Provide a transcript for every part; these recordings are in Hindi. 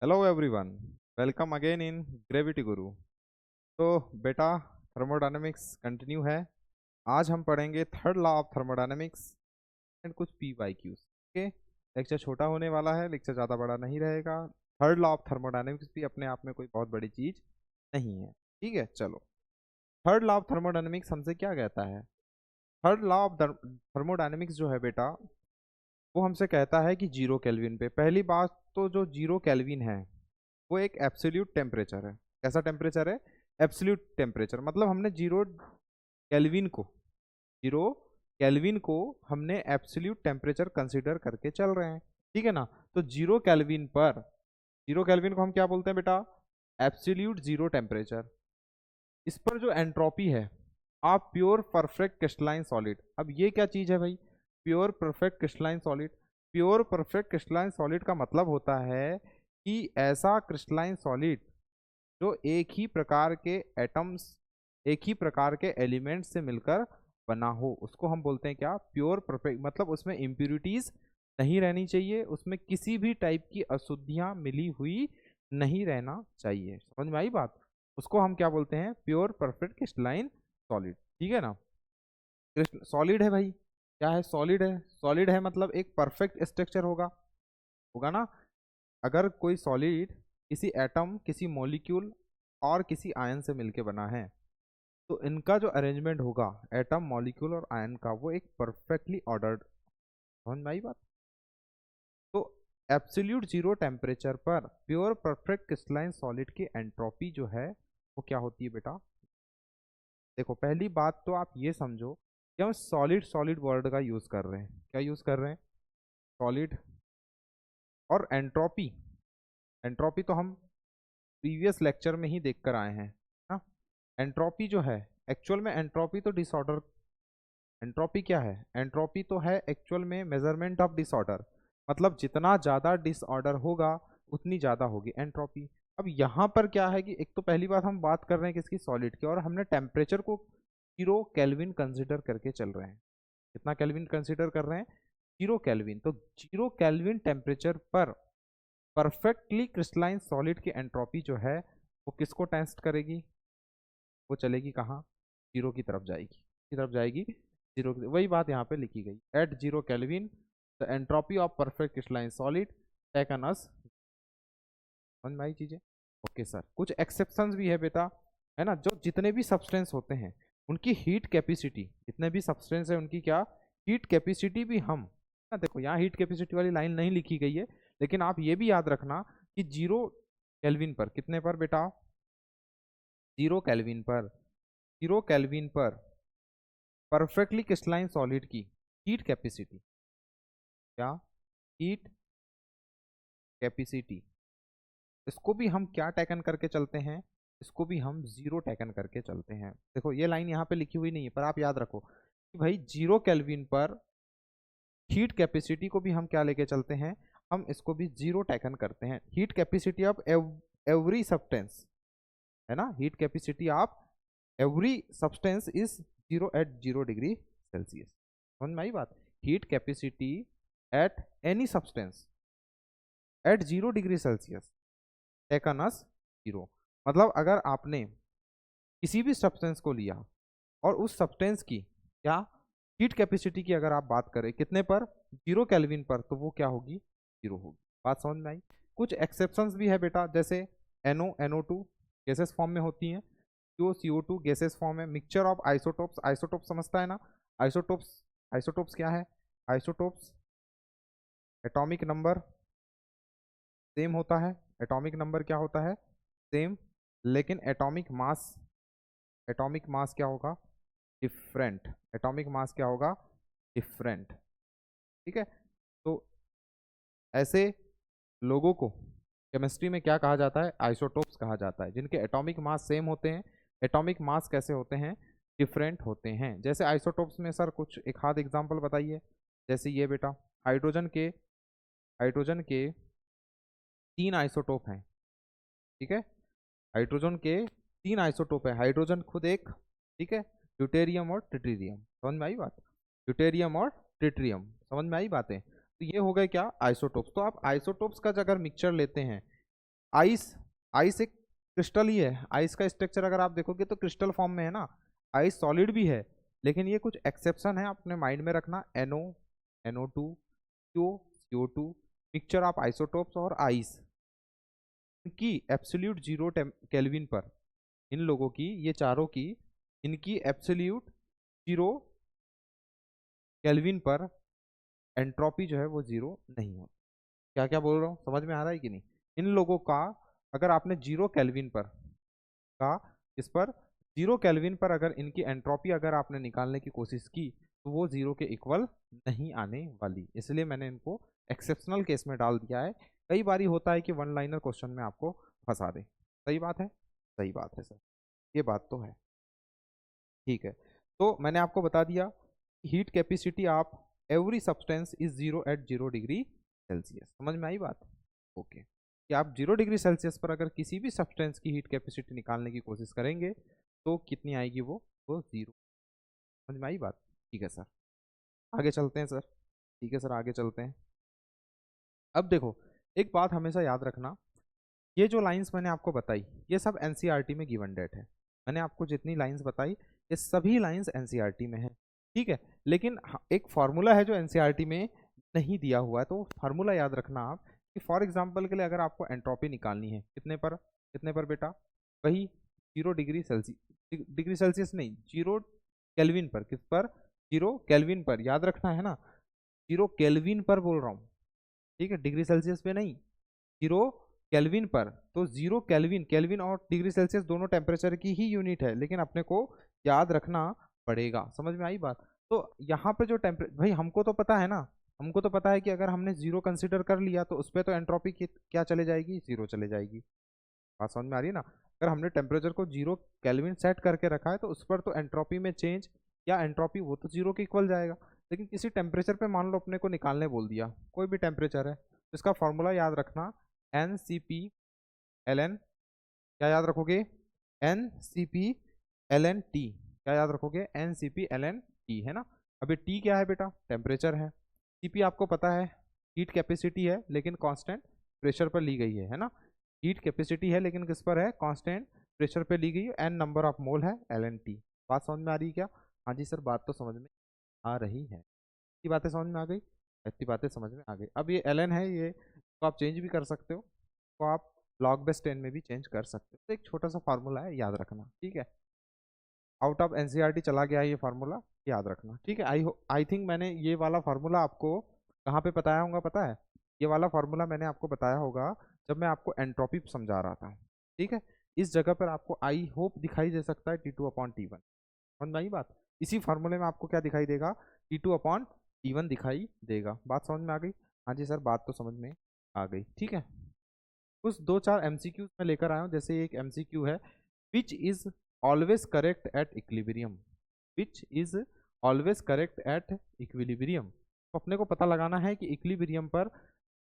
Hello everyone, welcome again in gravity गुरु। तो बेटा, थर्मोडायनेमिक्स कंटिन्यू है। आज हम पढ़ेंगे third law of thermodynamics and कुछ पीवाईक्यूज। ओके, लेक्चर छोटा होने वाला है, लेक्चर ज़्यादा बड़ा नहीं रहेगा। थर्ड लॉ ऑफ थर्मोडायनेमिक्स भी अपने आप में कोई बहुत बड़ी चीज़ नहीं है। ठीक है, चलो। थर्ड लॉ ऑफ थर्मोडायनेमिक्स हमसे क्या कहता है? थर्ड लॉ ऑफ थर्मोडायनेमिक्स जो है बेटा, वो हमसे कहता है कि जीरो केल्विन पे, पहली बात तो जो जीरो केल्विन है वो एक एब्सोल्यूट टेम्परेचर है। कैसा टेम्परेचर है? Absolute temperature. मतलब हमने केल्विन को जीरो केल्विन को हमने एब्सोल्यूट टेम्परेचर कंसीडर करके चल रहे हैं। ठीक है ना? तो जीरो केल्विन को हम क्या बोलते हैं बेटा? Absolute zero temperature. इस पर जो एंट्रोपी है, आप प्योर परफेक्ट क्रिस्टलाइन सॉलिड। अब ये क्या चीज है भाई? Pure perfect crystalline solid. Pure perfect crystalline solid का मतलब होता है कि ऐसा क्रिस्टलाइन सॉलिड जो एक ही प्रकार के एटम्स, एक ही प्रकार के एलिमेंट्स से मिलकर बना हो, उसको हम बोलते हैं क्या? Pure perfect. मतलब उसमें इम्प्यूरिटीज नहीं रहनी चाहिए, उसमें किसी भी टाइप की अशुद्धियां मिली हुई नहीं रहना चाहिए। समझ में आई बात? उसको हम क्या बोलते हैं? Pure perfect crystalline solid. ठीक है ना? सॉलिड है भाई, क्या है? सॉलिड है। सॉलिड है मतलब एक परफेक्ट स्ट्रक्चर होगा, होगा ना? अगर कोई सॉलिड किसी एटम, किसी मॉलिक्यूल और किसी आयन से मिलके बना है, तो इनका जो अरेंजमेंट होगा एटम, मॉलिक्यूल और आयन का, वो एक परफेक्टली ऑर्डर्ड। समझ में आई बात? तो एब्सोल्यूट जीरो टेम्परेचर पर प्योर परफेक्ट क्रिस्टलाइन सॉलिड की एंट्रोपी जो है वो क्या होती है बेटा? देखो, पहली बात तो आप ये समझो कि हम सॉलिड सॉलिड वर्ड का यूज कर रहे हैं। क्या यूज कर रहे हैं? सॉलिड। और एंट्रोपी, एंट्रोपी तो हम प्रीवियस लेक्चर में ही देख कर आए हैं ना। एंट्रोपी जो है, एक्चुअल में एंट्रोपी तो डिसऑर्डर। एंट्रोपी क्या है? एंट्रोपी तो है एक्चुअल में मेजरमेंट ऑफ डिसऑर्डर। मतलब जितना ज़्यादा डिसऑर्डर होगा उतनी ज़्यादा होगी एंट्रोपी। अब यहाँ पर क्या है कि एक तो पहली बात हम बात कर रहे हैं किसकी? सॉलिड की। और हमने टेम्परेचर को 0 केल्विन कंसिडर करके चल रहे हैं। कितना केल्विन कंसिडर कर रहे हैं? 0 केल्विन। तो 0 केल्विन टेम्परेचर पर परफेक्टली क्रिस्टलाइन सॉलिड की एंट्रोपी जो है वो किसको टेस्ट करेगी? वो चलेगी कहाँ? जीरो की तरफ जाएगी। की तरफ जाएगी जीरो की। वही बात यहाँ पे लिखी गई, at 0 kelvin the entropy of perfect crystalline solid taken as. समझ में आई चीजें? ओके सर, कुछ एक्सेप्शंस भी है बेटा, है ना? जो जितने भी सब्सटेंस होते हैं उनकी हीट कैपेसिटी, जितने भी सब्सटेंस है उनकी क्या हीट कैपेसिटी भी हम ना, देखो यहाँ हीट कैपेसिटी वाली लाइन नहीं लिखी गई है, लेकिन आप ये भी याद रखना कि 0 केल्विन पर, कितने पर बेटा? 0 केल्विन पर, 0 केल्विन पर परफेक्टली क्रिस्टलाइन सॉलिड की हीट कैपेसिटी, क्या? हीट कैपेसिटी, इसको भी हम क्या टैकन करके चलते हैं? इसको भी हम जीरो टैकन करके चलते हैं। देखो ये लाइन यहाँ पे लिखी हुई नहीं है, पर आप याद रखो कि भाई 0 केल्विन पर हीट कैपेसिटी को भी हम क्या लेके चलते हैं? हम इसको भी जीरो टैकन करते हैं। Heat capacity of every substance, है ना? Heat capacity of every substance is 0 at 0 degree Celsius. समझ में आई बात? Heat capacity at any substance eight 0 degree Celsius taken us zero. मतलब अगर आपने किसी भी सब्सटेंस को लिया और उस सब्सटेंस की क्या हीट कैपेसिटी की अगर आप बात करें कितने पर? 0 केल्विन पर, तो वो क्या होगी? जीरो होगी। बात समझ में आई? कुछ एक्सेप्शंस भी है बेटा, जैसे NO, NO2 गैसेस फॉर्म में होती हैं, CO2 गैसेस फॉर्म है। मिक्सचर ऑफ आइसोटोप्स, आइसोटोप समझता है ना? आइसोटोप्स, आइसोटोप्स क्या है? आइसोटोप्स एटॉमिक नंबर सेम होता है। एटॉमिक नंबर क्या होता है? सेम। लेकिन एटॉमिक मास क्या होगा? डिफरेंट। एटॉमिक मास क्या होगा? डिफरेंट। ठीक है? तो ऐसे लोगों को केमिस्ट्री में क्या कहा जाता है? आइसोटोप्स कहा जाता है, जिनके एटॉमिक मास सेम होते हैं। एटॉमिक मास कैसे होते हैं? डिफरेंट होते हैं। जैसे आइसोटोप्स में सर कुछ एक हाथ एग्जांपल बताइए। जैसे ये बेटा, हाइड्रोजन के हाइड्रोजन के 3 आइसोटोप हैं। ठीक है? हाइड्रोजन के 3 आइसोटोप है। हाइड्रोजन खुद एक, ठीक है, ड्यूटेरियम और ट्रिटियम। समझ में आई बात? ड्यूटेरियम और ट्रिटियम, समझ में आई बातें? तो ये हो गए क्या? आइसोटोप्स। तो आप आइसोटोप्स का अगर मिक्सचर लेते हैं आइस, आइस एक क्रिस्टल ही है। आइस का स्ट्रक्चर अगर आप देखोगे तो क्रिस्टल फॉर्म में है ना। आइस सॉलिड भी है, लेकिन ये कुछ एक्सेप्शन है, अपने माइंड में रखना। NO, NO2, CO, CO2, mixture of isotopes और आइस, इनकी एब्सोल्यूट 0 केल्विन पर, इन लोगों की, ये चारों की, इनकी एब्सोल्यूट 0 केल्विन पर एंट्रोपी जो है वो 0 नहीं होती। क्या क्या बोल रहा हूँ, समझ में आ रहा है कि नहीं? इन लोगों का अगर आपने 0 केल्विन पर का, इस पर 0 केल्विन पर अगर इनकी एंट्रोपी अगर आपने निकालने की कोशिश की तो वो 0 के इक्वल नहीं आने वाली, इसलिए मैंने इनको एक्सेप्शनल केस में डाल दिया है। कई बारी होता है कि वन लाइनर क्वेश्चन में आपको फंसा दे। सही बात है, सही बात है सर, ये बात तो है। ठीक है, तो मैंने आपको बता दिया heat capacity of every substance is 0 at 0 degree Celsius. समझ में आई बात? ओके, कि आप 0 डिग्री सेल्सियस पर अगर किसी भी सब्सटेंस की हीट कैपेसिटी निकालने की कोशिश करेंगे तो कितनी आएगी? वो 0। समझ में आई बात? ठीक है सर, आगे चलते हैं सर। ठीक है सर, आगे चलते हैं। अब देखो, एक बात हमेशा याद रखना, ये जो लाइंस मैंने आपको बताई ये सब एनसीईआरटी में गिवन डेट है। मैंने आपको जितनी लाइंस बताई ये सभी लाइंस एनसीईआरटी में है। ठीक है, लेकिन एक फार्मूला है जो एनसीईआरटी में नहीं दिया हुआ है, तो फार्मूला याद रखना आप कि फॉर एग्जांपल के लिए अगर आपको एंट्रोपी निकालनी है कितने पर, कितने पर बेटा? वही 0 डिग्री सेल्सियस, डिग्री सेल्सियस नहीं, 0 केल्विन पर। किस पर? 0 केल्विन पर, याद रखना है ना, 0 केल्विन पर बोल रहा हूँ। ठीक है, डिग्री सेल्सियस पे नहीं, 0 केल्विन पर। तो 0 केल्विन, केल्विन और डिग्री सेल्सियस दोनों टेम्परेचर की ही यूनिट है, लेकिन अपने को याद रखना पड़ेगा। समझ में आई बात? तो यहाँ पे जो टेम्परेचर, भाई हमको तो पता है ना, हमको तो पता है कि अगर हमने 0 कंसिडर कर लिया तो उस पर तो एंट्रोपी क्या चले जाएगी? 0 चले जाएगी। बात समझ में आ रही है ना? अगर हमने टेम्परेचर को 0 केल्विन सेट करके रखा है तो उस पर तो एंट्रोपी में चेंज या एंट्रोपी वो तो 0 के इक्वल जाएगा। लेकिन किसी टेम्परेचर पे मान लो अपने को निकालने बोल दिया, कोई भी टेम्परेचर है, तो इसका फॉर्मूला याद रखना NCP/Ln, क्या याद रखोगे? NCP/Ln T, क्या याद रखोगे? NCP/Ln T, है ना। अभी T क्या है बेटा? टेम्परेचर है। CP आपको पता है हीट कैपेसिटी है, लेकिन कांस्टेंट प्रेशर पर ली गई है ना। हीट कैपेसिटी है लेकिन किस पर है? कांस्टेंट प्रेशर पर ली गई है। N नंबर ऑफ मोल है LN T। बात समझ में आ रही है क्या? हाँ जी सर, बात तो समझ में आ रही है। इतनी बातें समझ में आ गई, इतनी बातें समझ में आ गई। अब ये LN है, ये तो आप चेंज भी कर सकते हो, तो आप लॉग बेस 10 में भी चेंज कर सकते हो। तो एक छोटा सा फार्मूला है, याद रखना। ठीक है, आउट ऑफ एनसीईआरटी चला गया ये फार्मूला, याद रखना। ठीक है, आई थिंक मैंने ये वाला फार्मूला आपको कहाँ पे बताया होगा पता है? ये वाला फार्मूला मैंने आपको बताया होगा जब मैं आपको एंट्रोपी समझा रहा था। ठीक है, इस जगह पर आपको आई होप दिखाई दे सकता है T2/T1। समझ में आई बात? इसी फार्मूले में आपको क्या दिखाई देगा? T2/T1 दिखाई देगा। बात समझ में आ गई? हाँ जी सर, बात तो समझ में आ गई। ठीक है, कुछ 2-4 MCQ मैं लेकर आया हूँ। जैसे एक MCQ है, which is always correct at equilibrium. Which is always correct at equilibrium, तो अपने को पता लगाना है कि इक्विलिब्रियम पर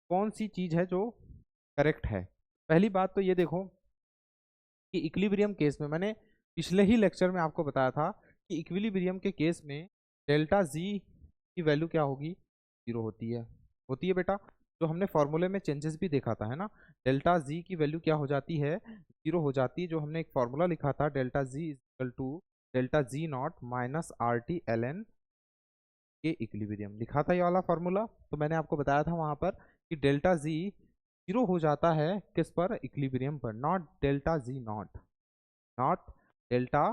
कौन सी चीज है जो करेक्ट है। पहली बात तो ये देखो कि इक्विलिब्रियम केस में, मैंने पिछले ही लेक्चर में आपको बताया था कि इक्विलिब्रियम के केस में डेल्टा जी की वैल्यू क्या होगी? 0 होती है बेटा। जो हमने फॉर्मूले में चेंजेस भी देखा था, है ना, डेल्टा जी की वैल्यू क्या हो जाती है? 0 हो जाती है। जो हमने एक फॉर्मूला लिखा था, delta G is equal to delta G not minus RT/ln के इक्विलिब्रियम, लिखा था ये वाला फॉर्मूला। तो मैंने आपको बताया था वहां पर कि डेल्टा जी 0 हो जाता है किस पर? इक्विलिब्रियम पर, not delta G not, not delta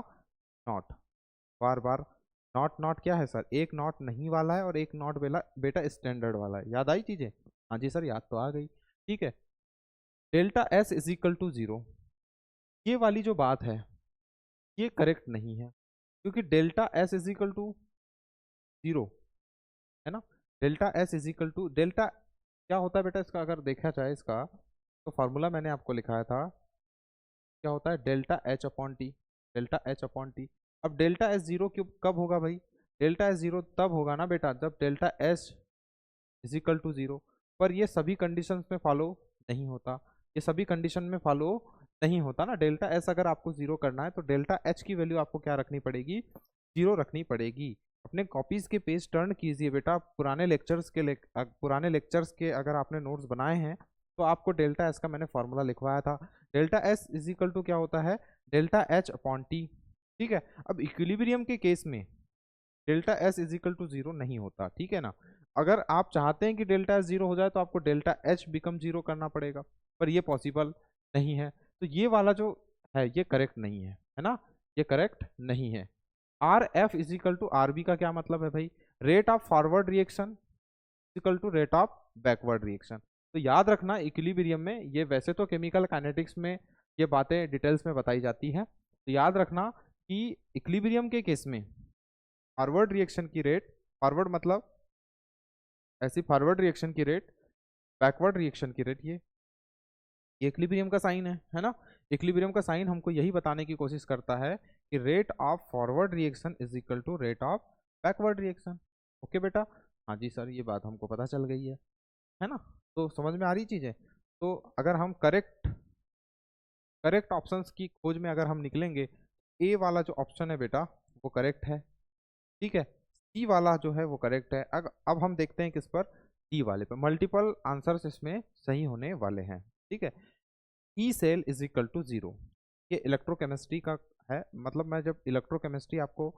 not. Bar bar not, not क्या है सर? एक नॉट नहीं वाला है और एक नॉट बेटा स्टैंडर्ड वाला है। याद आई चीजें? हाँ जी सर, याद तो आ गई। ठीक है, delta S is equal to 0, ये वाली जो बात है ये करेक्ट नहीं है, क्योंकि delta S is equal to 0, है ना। Delta S is equal to, delta क्या होता है बेटा इसका? अगर देखा जाए इसका तो फार्मूला मैंने आपको लिखाया था, क्या होता है? Delta H/T, delta H/T। अब डेल्टा S 0 कब होगा भाई? डेल्टा S 0 तब होगा ना बेटा जब delta S is equal to 0। पर ये सभी कंडीशंस में फॉलो नहीं होता, ये सभी कंडीशन में फॉलो नहीं होता ना। डेल्टा S अगर आपको 0 करना है तो डेल्टा H की वैल्यू आपको क्या रखनी पड़ेगी? 0 रखनी पड़ेगी। अपने कॉपीज के पेज टर्न कीजिए बेटा, पुराने लेक्चर्स के अगर आपने नोट्स बनाए हैं तो आपको डेल्टा एस का मैंने फॉर्मूला लिखवाया था। Delta S is equal to क्या होता है, डेल्टा एच अपॉन टी। ठीक है, अब इक्विलिब्रियम के केस में delta S is equal to zero नहीं होता, ठीक है ना। अगर आप चाहते हैं कि डेल्टा एस जीरो हो जाए तो आपको डेल्टा एच बिकम जीरो करना पड़ेगा, पर ये पॉसिबल नहीं है। तो ये वाला जो है ये करेक्ट नहीं है ना, ये करेक्ट नहीं है। R F is equal to R B का क्या मतलब है भाई, rate of forward reaction equal to rate of backward reaction. तो याद रखना इक्विलिब्रियम में, ये वैसे तो केमिकल काइनेटिक्स में ये बातें डिटेल्स में बताई जाती है, तो याद रखना कि इक्विलिब्रियम के केस में फॉरवर्ड रिएक्शन की रेट, फॉरवर्ड मतलब ऐसी फॉरवर्ड रिएक्शन की रेट, बैकवर्ड रिएक्शन की रेट, ये इक्विलिब्रियम का साइन है ना। इक्विलिब्रियम का साइन हमको यही बताने की कोशिश करता है कि rate of forward reaction is equal to rate of backward reaction. Okay बेटा, हाँ जी सर ये बात हमको पता चल गई है ना। तो समझ में आ रही चीज़ है। तो अगर हम करेक्ट करेक्ट ऑप्शंस की खोज में अगर हम निकलेंगे, ए वाला जो ऑप्शन है बेटा वो करेक्ट है, ठीक है। सी वाला जो है वो करेक्ट है। अब हम देखते हैं किस पर, डी वाले पर। मल्टीपल आंसर्स इसमें सही होने वाले हैं, ठीक है। E cell is equal to zero, ये इलेक्ट्रोकेमिस्ट्री का है। मतलब मैं जब इलेक्ट्रोकेमिस्ट्री आपको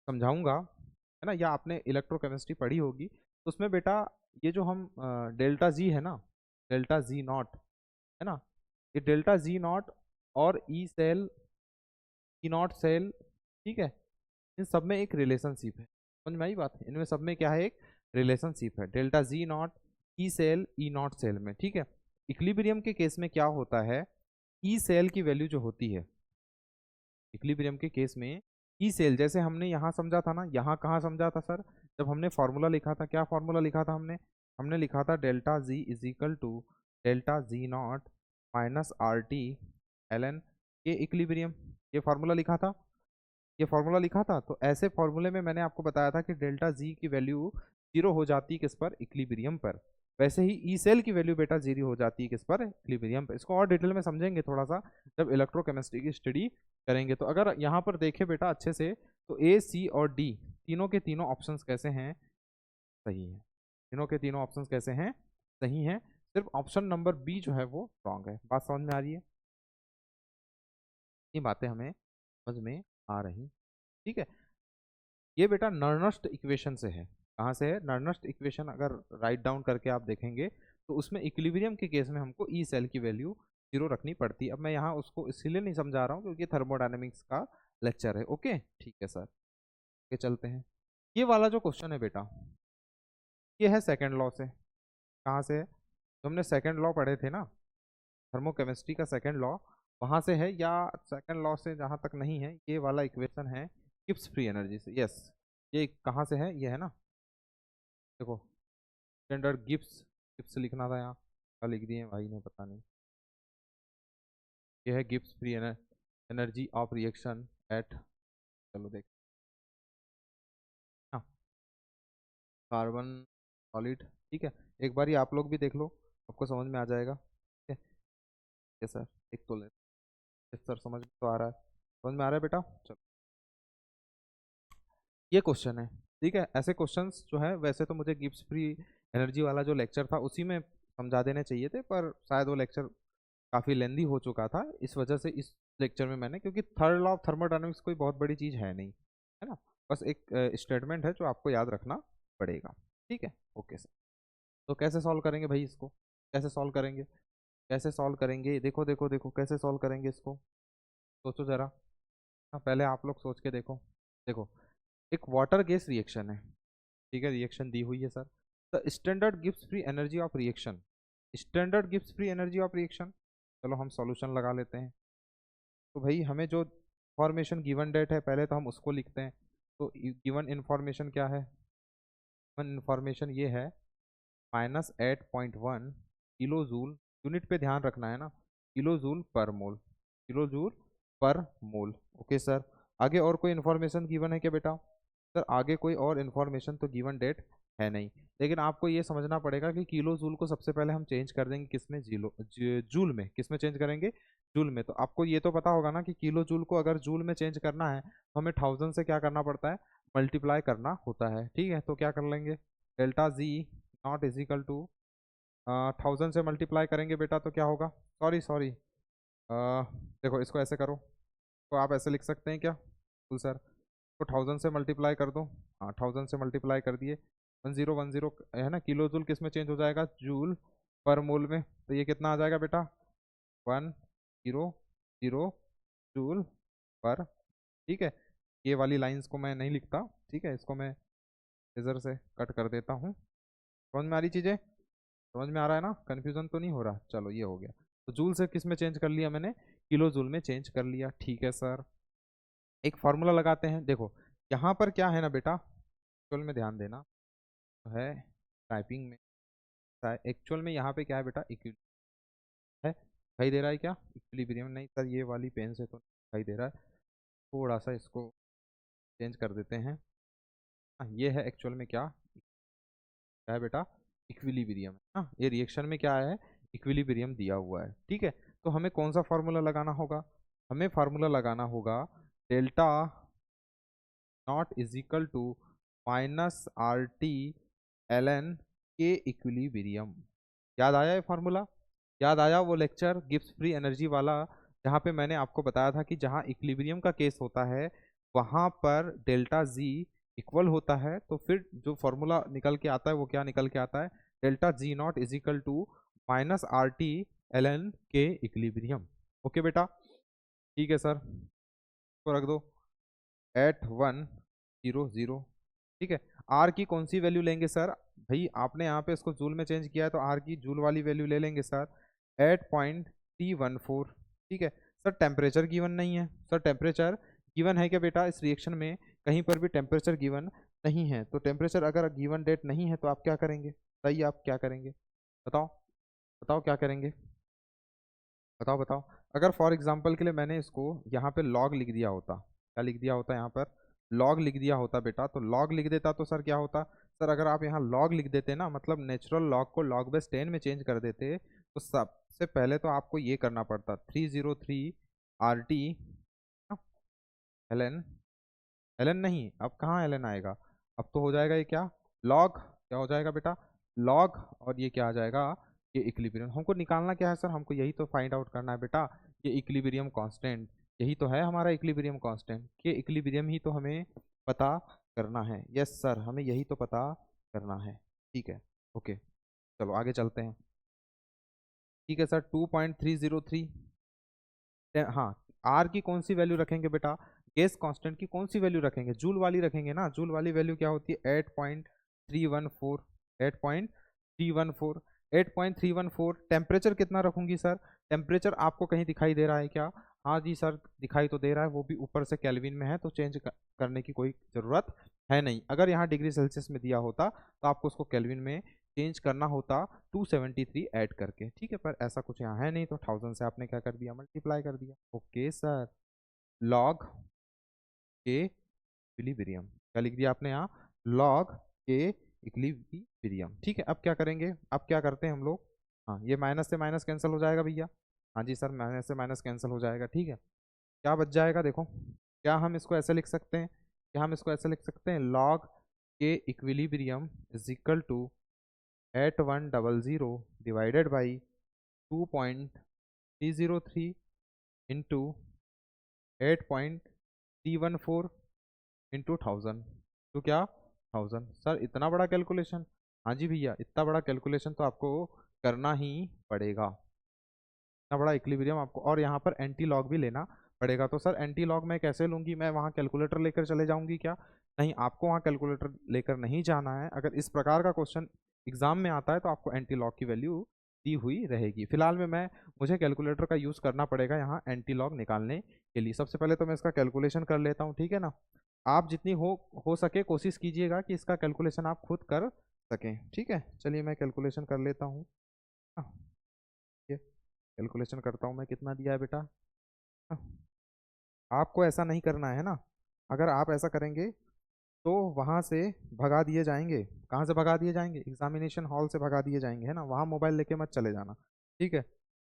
समझाऊंगा, है ना, या आपने इलेक्ट्रोकेमिस्ट्री पढ़ी होगी, तो उसमें बेटा ये जो हम डेल्टा जी है ना, डेल्टा जी नॉट है ना, ये डेल्टा जी नॉट और E cell, E not cell, ठीक है, इन सब में एक रिलेशनशिप है। समझ में आई बात, इनमें सब में क्या है, एक रिलेशनशिप है delta G not E cell E not cell में, ठीक है। इक्विलिब्रियम के केस में क्या होता है, ई सेल की वैल्यू जो होती है इक्विलिब्रियम के केस में, ई सेल जैसे हमने यहाँ समझा था ना, यहाँ कहाँ समझा था सर, जब हमने फॉर्मूला लिखा था, क्या फॉर्मूला लिखा था हमने, हमने लिखा था delta G is equal to delta G not minus R T L N, ये इक्विलिब्रियम, ये फॉर्मूला लिखा था, ये फॉर्मूला लिखा था। तो ऐसे फॉर्मूले में मैंने आपको बताया था कि डेल्टा जी की वैल्यू जीरो हो जाती है किस पर, इक्विलिब्रियम पर। वैसे ही ई सेल की वैल्यू बेटा जीरो हो जाती है किस पर, इक्विलिब्रियम पर। इसको और डिटेल में समझेंगे थोड़ा सा जब इलेक्ट्रोकेमिस्ट्री की स्टडी करेंगे। तो अगर यहाँ पर देखें बेटा अच्छे से, तो ए सी और डी तीनों के तीनों ऑप्शंस कैसे हैं, सही है। तीनों के तीनों ऑप्शंस कैसे हैं, सही हैं। सिर्फ ऑप्शन नंबर बी जो है वो रॉन्ग है। बात समझ में आ रही है, ये बातें हमें समझ में आ रही, ठीक है। ये बेटा नर्नस्ट इक्वेशन से है, कहाँ से है, नर्नस्ट इक्वेशन अगर राइट डाउन करके आप देखेंगे तो उसमें इक्विलिब्रियम के केस में हमको ई सेल की वैल्यू जीरो रखनी पड़ती है। अब मैं यहाँ उसको इसीलिए नहीं समझा रहा हूँ क्योंकि थर्मोडायनेमिक्स का लेक्चर है। ओके ठीक है सर, के चलते हैं। ये वाला जो क्वेश्चन है बेटा, ये है सेकेंड लॉ से। कहाँ से है, तो हमने सेकेंड लॉ पढ़े थे ना, थर्मोकेमिस्ट्री का सेकेंड लॉ, वहाँ से है, या सेकेंड लॉ से जहाँ तक नहीं है, ये वाला इक्वेशन है गिब्स फ्री एनर्जी से। यस, ये कहाँ से है, ये है ना, देखो स्टैंडर्ड गिब्स, गिब्स लिखना था यहाँ, क्या लिख दिए भाई ने पता नहीं। ये है Gibbs free energy of reaction at, चलो देख, हाँ कार्बन सॉलिड, ठीक है। एक बार ही आप लोग भी देख लो, आपको समझ में आ जाएगा, ठीक है। ये सर एक तो ले, सर समझ में तो आ रहा है, समझ में आ रहा है बेटा, चलो ये क्वेश्चन है, ठीक है। ऐसे क्वेश्चंस जो है, वैसे तो मुझे गिब्स फ्री एनर्जी वाला जो लेक्चर था उसी में समझा देने चाहिए थे, पर शायद वो लेक्चर काफ़ी लेंदी हो चुका था, इस वजह से इस लेक्चर में मैंने, क्योंकि थर्ड लॉ ऑफ थर्मोडायनामिक्स कोई बहुत बड़ी चीज़ है नहीं, है ना, बस एक स्टेटमेंट है जो आपको याद रखना पड़ेगा, ठीक है। ओके सर, तो कैसे सॉल्व करेंगे भाई इसको, कैसे सॉल्व करेंगे, कैसे सॉल्व करेंगे, देखो देखो देखो कैसे सॉल्व करेंगे इसको, सोचो ज़रा। हाँ पहले आप लोग सोच के देखो, देखो एक वाटर गैस रिएक्शन है, ठीक है, रिएक्शन दी हुई है sir. The standard gives free energy of reaction, standard gives free energy of reaction, चलो हम सॉल्यूशन लगा लेते हैं। तो भाई हमें जो इंफॉर्मेशन गिवन डेट है पहले तो हम उसको लिखते हैं। तो गिवन इंफॉर्मेशन क्या है, गिवन इंफॉर्मेशन ये है -8.1 किलो जूल, यूनिट पे ध्यान रखना है ना, किलो जूल पर मोल, किलो जूल पर मोल। ओके सर, आगे और कोई इन्फॉर्मेशन गिवन है क्या बेटा, सर आगे कोई और इन्फॉर्मेशन तो गिवन डेट है नहीं, लेकिन आपको ये समझना पड़ेगा कि किलो जूल को सबसे पहले हम चेंज कर देंगे किसमें, जूल में, किसमें चेंज करेंगे, जूल में। तो आपको ये तो पता होगा ना कि किलो जूल को अगर जूल में चेंज करना है तो हमें 1000 से क्या करना पड़ता है, मल्टीप्लाई करना होता है, ठीक है। तो क्या कर लेंगे, delta G not is equal to 1000 से मल्टीप्लाई करेंगे बेटा तो क्या होगा, सॉरी सॉरी, देखो इसको ऐसे करो, तो आप ऐसे लिख सकते हैं क्या बिल्कुल सर, तो 1000 से मल्टीप्लाई कर दो। हाँ 1000 से मल्टीप्लाई कर दिए, 1010 है ना, किलो जूल किस में चेंज हो जाएगा, जूल पर मोल में, तो ये कितना आ जाएगा बेटा 100 जूल पर, ठीक है। ये वाली लाइंस को मैं नहीं लिखता, ठीक है, इसको मैं इधर से कट कर देता हूँ। समझ में आ रही चीज़ें, समझ में आ रहा है ना, कन्फ्यूजन तो नहीं हो रहा, चलो ये हो गया। तो जूल से किस में चेंज कर लिया मैंने, किलो जूल में चेंज कर लिया, ठीक है सर। एक फॉर्मूला लगाते हैं, देखो यहाँ पर क्या है ना बेटा, एक्चुअल में ध्यान देना, तो है टाइपिंग में, एक्चुअल में यहाँ पे क्या है बेटा, इक्विलिब्रियम है, दिखाई दे रहा है क्या, इक्विलिब्रियम नहीं सर, ये वाली पेन से तो दिखाई दे रहा है, थोड़ा सा इसको चेंज कर देते हैं। ये है एक्चुअल में क्या है बेटा, इक्विलिब्रियम है ना, ये रिएक्शन में क्या है, इक्विलिब्रियम दिया हुआ है, ठीक है। तो हमें कौन सा फार्मूला लगाना होगा, हमें फार्मूला लगाना होगा delta not is equal to minus R T L N के इक्विलिब्रियम। याद आया ये फार्मूला, याद आया वो लेक्चर गिब्स फ्री एनर्जी वाला, जहाँ पे मैंने आपको बताया था कि जहाँ इक्विलिब्रियम का केस होता है वहाँ पर डेल्टा जी इक्वल होता है, तो फिर जो फॉर्मूला निकल के आता है वो क्या निकल के आता है, delta G not is equal to minus R T L N के इक्विलिब्रियम। ओके बेटा, ठीक है सर, तो रख दो @100, ठीक है। आर की कौन सी वैल्यू लेंगे सर, भाई आपने यहाँ पे इसको जूल में चेंज किया है तो आर की जूल वाली वैल्यू ले लेंगे सर 8.314, ठीक है। सर टेम्परेचर गिवन नहीं है, सर टेम्परेचर गिवन है क्या बेटा, इस रिएक्शन में कहीं पर भी टेम्परेचर गिवन नहीं है, तो टेम्परेचर अगर गिवन डेट नहीं है तो आप क्या करेंगे, बताइए आप क्या करेंगे, बताओ बताओ क्या करेंगे, बताओ बताओ। अगर फॉर एग्जांपल के लिए मैंने इसको यहाँ पे लॉग लिख दिया होता, क्या लिख दिया होता यहाँ पर, लॉग लिख दिया होता बेटा, तो लॉग लिख देता तो सर क्या होता, सर अगर आप यहाँ लॉग लिख देते ना, मतलब नेचुरल लॉग को लॉग बेस 10 में चेंज कर देते, तो सबसे पहले तो आपको ये करना पड़ता 303 R T L N, L N नहीं, अब कहाँ एल एन आएगा, अब तो हो जाएगा ये क्या, लॉग, क्या हो जाएगा बेटा, लॉग, और ये क्या आ जाएगा, ये इक्विलिब्रियम। हमको निकालना क्या है सर, हमको यही तो फाइंड आउट करना है बेटा, ये इक्विलिब्रियम कांस्टेंट, यही तो है हमारा इक्विलिब्रियम कांस्टेंट, ये इक्विलिब्रियम ही तो हमें पता करना है, यस सर हमें यही तो पता करना है, ठीक है। ओके चलो आगे चलते हैं, ठीक है सर 2.303, हाँ आर की कौन सी वैल्यू रखेंगे बेटा, गैस कांस्टेंट की कौन सी वैल्यू रखेंगे, जूल वाली रखेंगे ना, जूल वाली वैल्यू क्या होती है 8.314, 8.314, 8.314। टेम्परेचर कितना रखूंगी सर, टेम्परेचर आपको कहीं दिखाई दे रहा है क्या, हाँ जी सर दिखाई तो दे रहा है, वो भी ऊपर से केल्विन में है, तो चेंज करने की कोई ज़रूरत है नहीं, अगर यहाँ डिग्री सेल्सियस में दिया होता तो आपको उसको केल्विन में चेंज करना होता 273 ऐड करके, ठीक है, पर ऐसा कुछ यहाँ है नहीं, तो 1000 से आपने क्या कर दिया, मल्टीप्लाई कर दिया। ओके सर, लॉग के इक्विलिब्रियम, क्या लिख दिया आपने यहाँ, लॉग के इक्विलिब्रियम, ठीक है। अब क्या करेंगे, अब क्या करते हैं हम लोग, हाँ ये माइनस से माइनस कैंसिल हो जाएगा भैया, हाँ जी सर माइनस से माइनस कैंसिल हो जाएगा, ठीक है। क्या बच जाएगा देखो, क्या हम इसको ऐसे लिख सकते हैं, क्या हम इसको ऐसे लिख सकते हैं, लॉग के equilibrium is equal to 8100 divided by 2.303 into 8.314 into 1000, तो क्या 1000, सर इतना बड़ा कैलकुलेशन, हाँ जी भैया इतना बड़ा कैलकुलेशन तो आपको करना ही पड़ेगा, इतना बड़ा इक्विलिब्रियम आपको, और यहाँ पर एंटी लॉग भी लेना पड़ेगा, तो सर एंटी लॉग मैं कैसे लूँगी, मैं वहाँ कैलकुलेटर लेकर चले जाऊँगी क्या, नहीं आपको वहाँ कैलकुलेटर लेकर नहीं जाना है, अगर इस प्रकार का क्वेश्चन एग्जाम में आता है तो आपको एंटी लॉग की वैल्यू दी हुई रहेगी, फिलहाल में मुझे कैलकुलेटर का यूज़ करना पड़ेगा यहाँ एंटी लॉग निकालने के लिए। सबसे पहले तो मैं इसका कैलकुलेशन कर लेता हूँ, ठीक है ना, आप जितनी हो सके कोशिश कीजिएगा कि इसका कैलकुलेशन आप खुद कर सकें, ठीक है। चलिए मैं कैलकुलेशन कर लेता हूँ, ये कैलकुलेशन करता हूँ मैं, कितना दिया है बेटा, आपको ऐसा नहीं करना है ना, अगर आप ऐसा करेंगे तो वहाँ से भगा दिए जाएंगे, कहाँ से भगा दिए जाएंगे, एग्जामिनेशन हॉल से भगा दिए जाएंगे, है ना, वहाँ मोबाइल लेके मत चले जाना, ठीक है।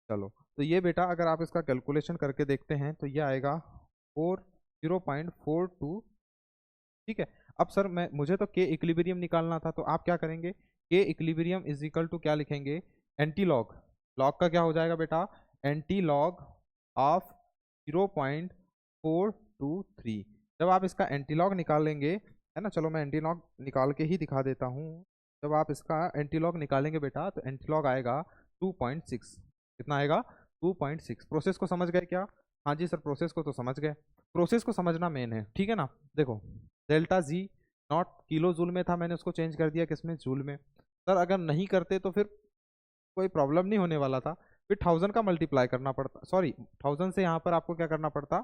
चलो तो ये बेटा अगर आप इसका कैलकुलेशन करके देखते हैं तो ये आएगा 0.42, ठीक है। अब सर मुझे तो के इक्विलिब्रियम निकालना था, तो आप क्या करेंगे, के इक्विलिब्रियम इज इक्वल टू क्या लिखेंगे, एंटी लॉग, लॉग का क्या हो जाएगा बेटा, एंटी लॉग ऑफ 0.423। जब आप इसका एंटी लॉग निकालेंगे, है ना, चलो मैं एंटी लॉग निकाल के ही दिखा देता हूँ। जब आप इसका एंटी लॉग निकालेंगे बेटा तो एंटी लॉग आएगा 2.6। कितना आएगा, 2.6। प्रोसेस को समझ गए क्या? हाँ जी सर, प्रोसेस को तो समझ गए। प्रोसेस को समझना मेन है, ठीक है ना। देखो delta G not kilo joule में था, मैंने उसको चेंज कर दिया किसमें, जूल में। सर अगर नहीं करते तो फिर कोई प्रॉब्लम नहीं होने वाला था, फिर 1000 का मल्टीप्लाई करना पड़ता, सॉरी 1000 से यहाँ पर आपको क्या करना पड़ता,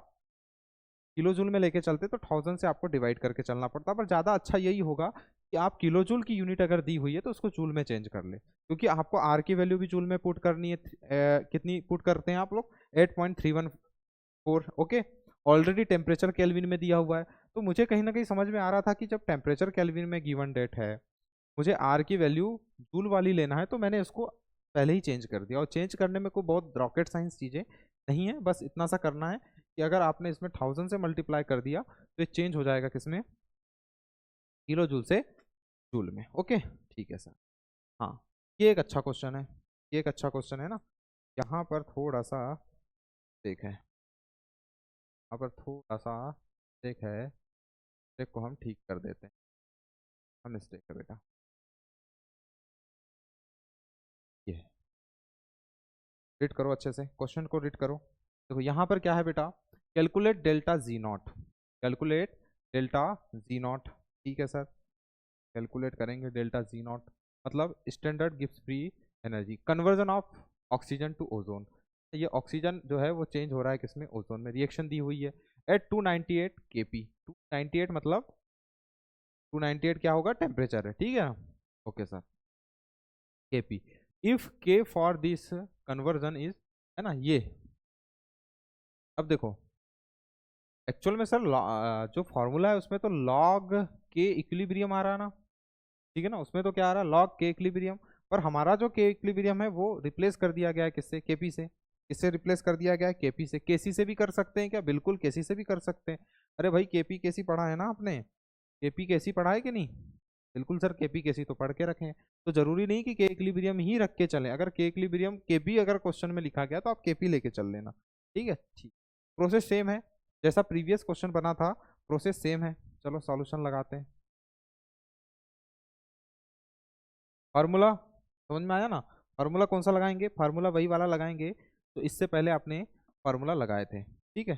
किलो जूल में लेके चलते तो 1000 से आपको डिवाइड करके चलना पड़ता। पर ज़्यादा अच्छा यही होगा कि आप किलो जूल की यूनिट अगर दी हुई है तो उसको जूल में चेंज कर ले, क्योंकि आपको आर की वैल्यू भी जूल में पुट करनी है। कितनी पुट करते हैं आप लोग, 8.314। ओके, ऑलरेडी टेम्परेचर केल्विन में दिया हुआ है, तो मुझे कहीं ना कहीं समझ में आ रहा था कि जब टेम्परेचर केल्विन में गिवन डेट है, मुझे आर की वैल्यू जूल वाली लेना है, तो मैंने इसको पहले ही चेंज कर दिया। और चेंज करने में कोई बहुत रॉकेट साइंस चीज़ें नहीं है, बस इतना सा करना है कि अगर आपने इसमें 1000 से मल्टीप्लाई कर दिया तो ये चेंज हो जाएगा किसमें, किलो जूल से जूल में। ओके ठीक है सर। हाँ, ये एक अच्छा क्वेश्चन है, ये एक अच्छा क्वेश्चन है ना। यहाँ पर थोड़ा सा देख है, यहाँ पर थोड़ा सा देख है, देख को हम ठीक कर देते हैं, हम मिस्टेक है बेटा। ये रीड करो अच्छे से, क्वेश्चन को रीड करो। देखो यहाँ पर क्या है बेटा, calculate delta G not, calculate delta G not. ठीक है सर, कैलकुलेट करेंगे डेल्टा जी नॉट, मतलब standard Gibbs free energy, conversion of oxygen to ozone. ये ऑक्सीजन जो है वो चेंज हो रहा है किसमें, ओजोन में। रिएक्शन दी हुई है एट 298 केपी, 298 मतलब 298 क्या होगा, टेम्परेचर है, ठीक है। ओके सर, केपी इफ के फॉर दिस कन्वर्जन इज, है ना ये। अब देखो एक्चुअल में सर जो फॉर्मूला है उसमें तो लॉग के इक्विलिब्रियम आ रहा है ना, ठीक है ना, उसमें तो क्या आ रहा है, लॉग के इक्विलिब्रियम। पर हमारा जो के इक्विलिब्रियम है वो रिप्लेस कर दिया गया है किससे, केपी से। किससे रिप्लेस कर दिया गया है, केपी से। केसी से भी कर सकते हैं क्या, बिल्कुल केसी से भी कर सकते हैं। अरे भाई केपी केसी पढ़ा है ना आपने, केपी केसी पढ़ा है कि नहीं, बिल्कुल सर केपी केसी तो पढ़ के रखें। तो जरूरी नहीं कि के इक्विलिब्रियम ही रख के चलें, अगर के इक्विलिब्रियम केपी अगर क्वेश्चन में लिखा गया तो आप केपी लेके चल लेना, ठीक है। ठीक, प्रोसेस सेम है जैसा प्रीवियस क्वेश्चन बना था, प्रोसेस सेम है। चलो सॉल्यूशन लगाते हैं। फार्मूला समझ में आया ना, फार्मूला कौन सा लगाएंगे, फार्मूला वही वाला लगाएंगे तो इससे पहले आपने फार्मूला लगाए थे, ठीक है।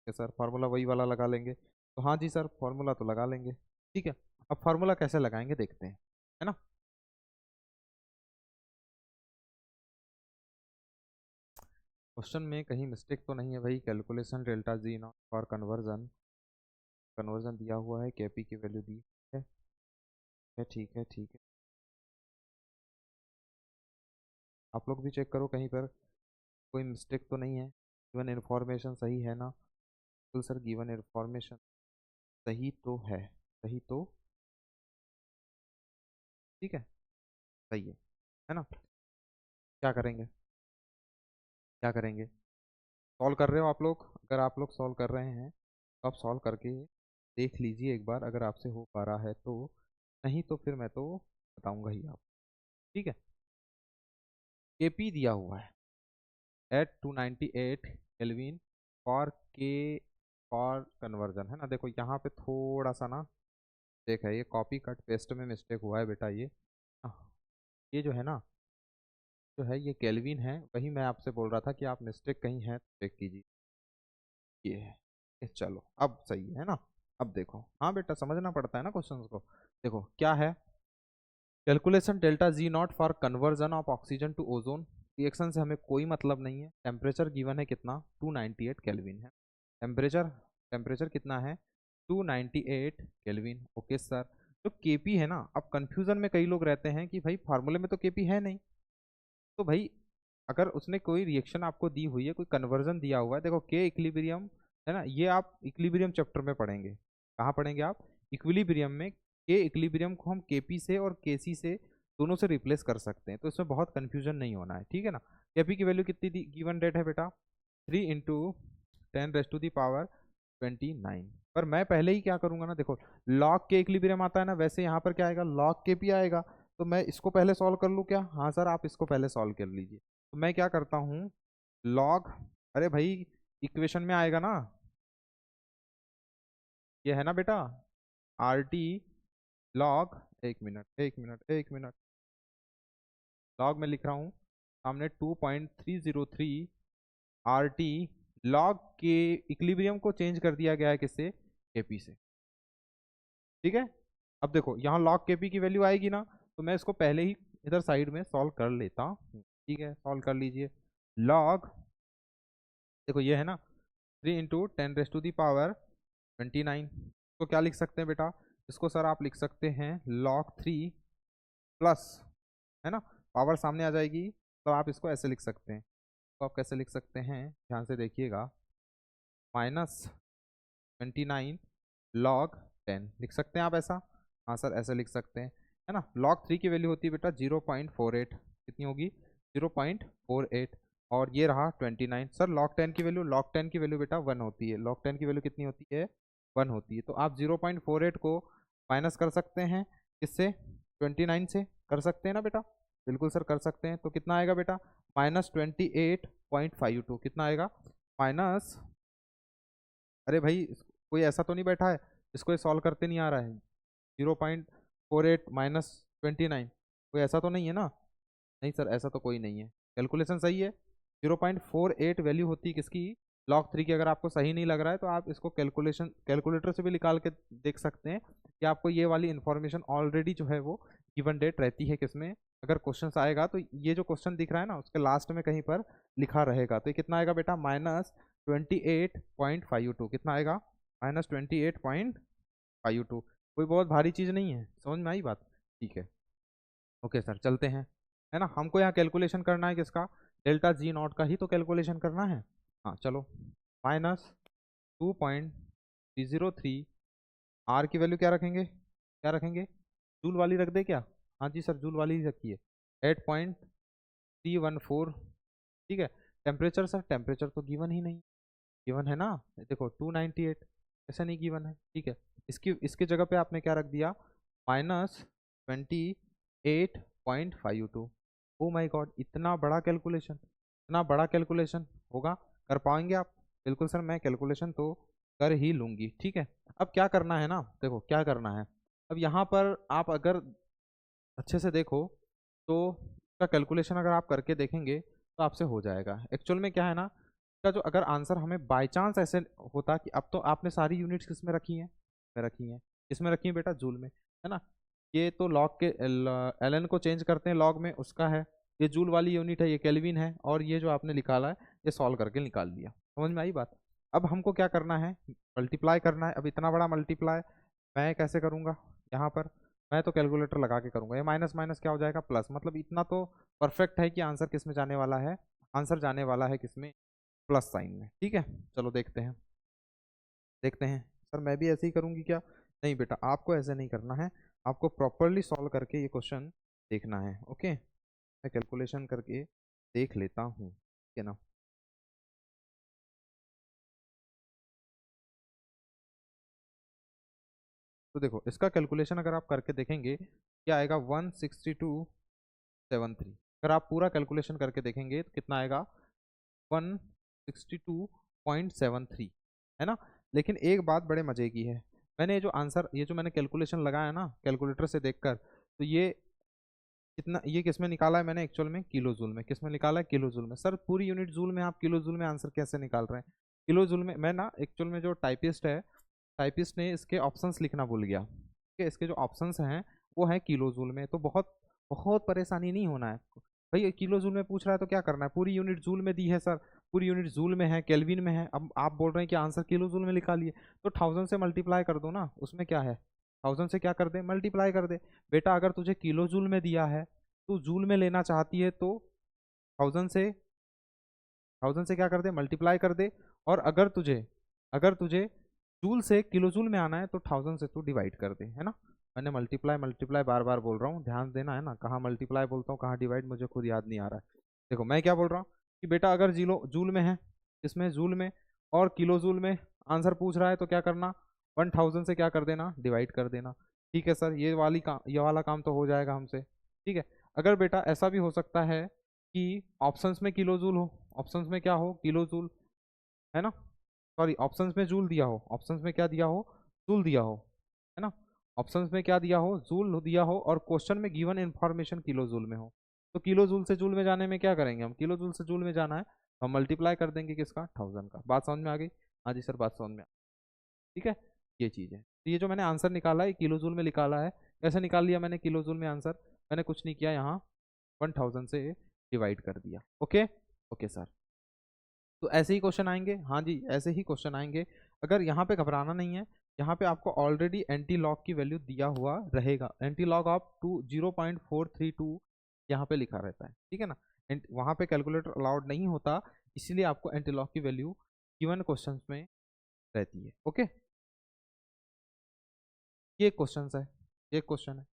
सर फार्मूला वही वाला लगा लेंगे, तो हाँ जी सर फार्मूला तो लगा लेंगे, ठीक है। अब फार्मूला कैसे लगाएंगे देखते हैं, है ना। क्वेश्चन में कहीं मिस्टेक तो नहीं है भाई, calculation delta G not for conversion, conversion दिया हुआ है, केपी की वैल्यू दी है, ठीक है ठीक है। आप लोग भी चेक करो कहीं पर कोई मिस्टेक तो नहीं है, गिवन इन्फॉर्मेशन सही है ना। बिल्कुल सर गिवन इन्फॉर्मेशन सही तो है, सही तो, ठीक है, सही है ना। क्या करेंगे, क्या करेंगे, सॉल्व कर रहे हो आप लोग, अगर आप लोग सॉल्व कर रहे हैं तो आप सॉल्व करके देख लीजिए एक बार, अगर आपसे हो पा रहा है तो, नहीं तो फिर मैं तो बताऊंगा ही आप, ठीक है। केपी दिया हुआ है एट 298 केल्विन फॉर के, फॉर कन्वर्जन, है ना। देखो यहाँ पे थोड़ा सा ना देख है, ये कॉपी कट पेस्ट में मिस्टेक हुआ है बेटा। ये जो है ना, जो है ये केल्विन है, वही मैं आपसे बोल रहा था कि आप मिस्टेक कहीं है तो चेक कीजिए। ये है, ये चलो अब सही है ना। अब देखो, हाँ बेटा समझना पड़ता है ना क्वेश्चंस को। देखो क्या है, calculation delta G not for conversion of oxygen to ozone. Reaction से हमें कोई मतलब नहीं है। टेम्परेचर गिवन है कितना, 298 केल्विन है। टेम्परेचर, टेम्परेचर कितना है, 298 केल्विन। ओके सर, तो केपी है ना, अब कंफ्यूजन में कई लोग रहते हैं कि भाई फार्मूले में तो केपी है नहीं। तो भाई अगर उसने कोई रिएक्शन आपको दी हुई है, कोई कन्वर्जन दिया हुआ है, देखो के इक्विलिब्रियम, है ना, ये आप इक्विलिब्रियम चैप्टर में पढ़ेंगे। कहाँ पढ़ेंगे आप, इक्विलिब्रियम में। के इक्विलिब्रियम को हम केपी से और केसी से दोनों से रिप्लेस कर सकते हैं, तो इसमें बहुत कंफ्यूजन नहीं होना है, ठीक है ना। केपी की वैल्यू कितनी गिवन डेट है बेटा, 3 × 10⁻²9। पर मैं पहले ही क्या करूंगा ना, देखो लॉग के इक्विलिब्रियम आता है ना, वैसे यहाँ पर क्या आएगा, लॉग के पी आएगा। तो मैं इसको पहले सॉल्व कर लूँ क्या? हाँ सर, आप इसको पहले सॉल्व कर लीजिए। तो मैं क्या करता हूँ, लॉग, अरे भाई इक्वेशन में आएगा ना, ये है ना बेटा, आर टी लॉग, एक मिनट, लॉग में लिख रहा हूँ सामने 2.303 आर टी लॉग के इक्विलिब्रियम को चेंज कर दिया गया है किससे? केपी से। ठीक है, अब देखो यहाँ लॉग केपी की वैल्यू आएगी ना, तो मैं इसको पहले ही इधर साइड में सॉल्व कर लेता हूँ। ठीक है, सॉल्व कर लीजिए। लॉग, देखो ये है ना 3 × 10⁻⁻29, तो क्या लिख सकते हैं बेटा? इसको सर आप लिख सकते हैं log 3 प्लस, है ना, पावर सामने आ जाएगी, तो आप इसको ऐसे लिख सकते हैं। तो आप कैसे लिख सकते हैं, ध्यान से देखिएगा, -29 log 10 लिख सकते हैं आप ऐसा। हाँ सर, ऐसे लिख सकते हैं, है ना। log 3 की वैल्यू होती है बेटा 0.48, कितनी होगी? 0.48, और ये रहा 29। सर log 10 की वैल्यू, log 10 की वैल्यू बेटा 1 होती है, log 10 की वैल्यू कितनी होती है? 1 होती है। तो आप 0.48 को माइनस कर सकते हैं किससे? 29 से कर सकते हैं ना बेटा? बिल्कुल सर कर सकते हैं। तो कितना आएगा बेटा? -28.52। कितना आएगा? माइनस, अरे भाई कोई ऐसा तो नहीं बैठा है इसको ये सॉल्व करते नहीं आ रहा है? 0.48 -29, कोई ऐसा तो नहीं है ना? नहीं सर, ऐसा तो कोई नहीं है, कैलकुलेशन सही है। 0.48 वैल्यू होती है किसकी? log 3 की। अगर आपको सही नहीं लग रहा है तो आप इसको कैलकुलेटर से भी निकाल के देख सकते हैं कि आपको ये वाली इंफॉर्मेशन ऑलरेडी जो है वो गिवन डेट रहती है किसमें। अगर क्वेश्चन आएगा तो ये जो क्वेश्चन दिख रहा है ना, उसके लास्ट में कहीं पर लिखा रहेगा। तो ये कितना आएगा बेटा? -28.52। कितना आएगा? -28.52। कोई बहुत भारी चीज़ नहीं है, समझ में आई बात? ठीक है, ओके सर, चलते हैं। है ना, हमको यहाँ कैलकुलेशन करना है किसका? डेल्टा जी नॉट का ही तो कैलकुलेशन करना है। हाँ चलो, -2.303, आर की वैल्यू क्या रखेंगे? क्या रखेंगे? जूल वाली रख दे क्या? हाँ जी सर, जूल वाली ही रखिए, 8.314। ठीक है, टेम्परेचर सर, टेम्परेचर तो गिवन ही नहीं, गिवन है ना, देखो 298, ऐसा नहीं गिवन है। ठीक है, इसकी जगह पे आपने क्या रख दिया? -28.52। ओ माय गॉड, इतना बड़ा कैलकुलेशन, इतना बड़ा कैलकुलेशन होगा? कर पाएंगे आप? बिल्कुल सर, मैं कैलकुलेशन तो कर ही लूंगी। ठीक है, अब क्या करना है ना, देखो क्या करना है। अब यहाँ पर आप अगर अच्छे से देखो तो इसका कैलकुलेशन अगर आप करके देखेंगे तो आपसे हो जाएगा। एक्चुअल में क्या है ना, इसका जो अगर आंसर हमें बाय चांस ऐसे होता कि अब तो आपने सारी यूनिट्स किस में रखी हैं? में रखी हैं, किसमें रखी हैं बेटा? जूल में, है ना। ये तो लॉग के एलन को चेंज करते हैं लॉग में, उसका है। ये जूल वाली यूनिट है, ये केल्विन है, और ये जो आपने निकाला है ये सॉल्व करके निकाल दिया। समझ में आई बात? अब हमको क्या करना है? मल्टीप्लाई करना है। अब इतना बड़ा मल्टीप्लाई मैं कैसे करूँगा यहाँ पर? मैं तो कैलकुलेटर लगा के करूँगा। ये माइनस माइनस क्या हो जाएगा? प्लस। मतलब इतना तो परफेक्ट है कि आंसर किस में जाने वाला है? आंसर जाने वाला है किसमें? प्लस साइन में। ठीक है, चलो देखते हैं, देखते हैं। सर मैं भी ऐसे ही करूँगी क्या? नहीं बेटा, आपको ऐसे नहीं करना है, आपको प्रॉपरली सॉल्व करके ये क्वेश्चन देखना है। ओके, मैं कैलकुलेशन करके देख लेता हूँ, ठीक है ना। तो देखो इसका कैलकुलेशन अगर आप करके देखेंगे क्या आएगा? 162.73। अगर आप पूरा कैलकुलेशन करके देखेंगे तो कितना आएगा? 162.73, है ना। लेकिन एक बात बड़े मजे की है, मैंने ये जो आंसर, ये जो मैंने कैलकुलेशन लगाया ना कैलकुलेटर से देखकर, तो ये कितना, ये किस में निकाला है मैंने? एक्चुअल में किलो जूल में। किस में निकाला है? किलो जूल में। सर पूरी यूनिट जूल में, आप किलो जूल में आंसर कैसे निकाल रहे हैं? किलो जूल में मैं ना, एक्चुअल में जो टाइपिस्ट है, टाइपिस्ट ने इसके ऑप्शंस लिखना भूल गया। ठीक है, इसके जो ऑप्शंस हैं वो है किलो जूल में। तो बहुत बहुत परेशानी नहीं होना है भाई। किलो जूल में पूछ रहा है तो क्या करना है? पूरी यूनिट जूल में दी है सर, पूरी यूनिट जूल में है, केल्विन में है। अब आप बोल रहे हैं कि आंसर किलो जूल में लिखा लिए, तो 1000 से मल्टीप्लाई कर दो ना, उसमें क्या है? 1000 से क्या कर दे? मल्टीप्लाई कर दे। बेटा अगर तुझे किलो जूल में दिया है, तू जूल में लेना चाहती है तो 1000 से, 1000 से क्या कर दे? मल्टीप्लाई कर दे। और अगर तुझे जूल से किलो जूल में आना है तो 1000 से तू डिवाइड कर दे, है ना। मैंने मल्टीप्लाई मल्टीप्लाई बार बार बोल रहा हूँ, ध्यान देना, है ना। कहाँ मल्टीप्लाई बोलता हूँ, कहाँ डिवाइड, मुझे खुद याद नहीं आ रहा है। देखो मैं क्या बोल रहा हूँ कि बेटा अगर जीलो जूल में है, इसमें जूल में और किलो जूल में आंसर पूछ रहा है तो क्या करना? 1000 से क्या कर देना? डिवाइड कर देना। ठीक है सर, ये वाला काम तो हो जाएगा हमसे। ठीक है। अगर बेटा ऐसा भी हो सकता है कि ऑप्शंस में किलो जूल हो, ऑप्शंस में क्या हो, किलो जूल, है ना, सॉरी ऑप्शंस में जूल दिया हो, ऑप्शंस में क्या दिया हो, जूल दिया हो, है ना, ऑप्शंस में क्या दिया हो, जूल दिया हो, और क्वेश्चन में गिवन इन्फॉर्मेशन किलो जूल में हो, तो किलो जूल से जूल में जाने में क्या करेंगे हम, किलो जूल से जूल में जाना है तो हम मल्टीप्लाई कर देंगे किसका, 1000 का। बात समझ में आ गई? हाँ जी सर, बात समझ में ठीक है। ये चीज़ है, तो ये जो मैंने आंसर निकाला है किलो जूल में निकाला है। कैसे निकाल लिया मैंने किलो जूल में आंसर? मैंने कुछ नहीं किया, यहाँ 1000 से डिवाइड कर दिया। ओके ओके सर, तो ऐसे ही क्वेश्चन आएंगे, हाँ जी ऐसे ही क्वेश्चन आएंगे। अगर यहाँ पे घबराना नहीं है, यहाँ पे आपको ऑलरेडी एंटी लॉग की वैल्यू दिया हुआ रहेगा, एंटी लॉग ऑफ 0.432 यहाँ पे लिखा रहता है, ठीक है ना। वहाँ पे कैलकुलेटर अलाउड नहीं होता, इसीलिए आपको एंटी लॉग की वैल्यू गिवन क्वेश्चन में रहती है। ओके, ये क्वेश्चन है, ये क्वेश्चन है।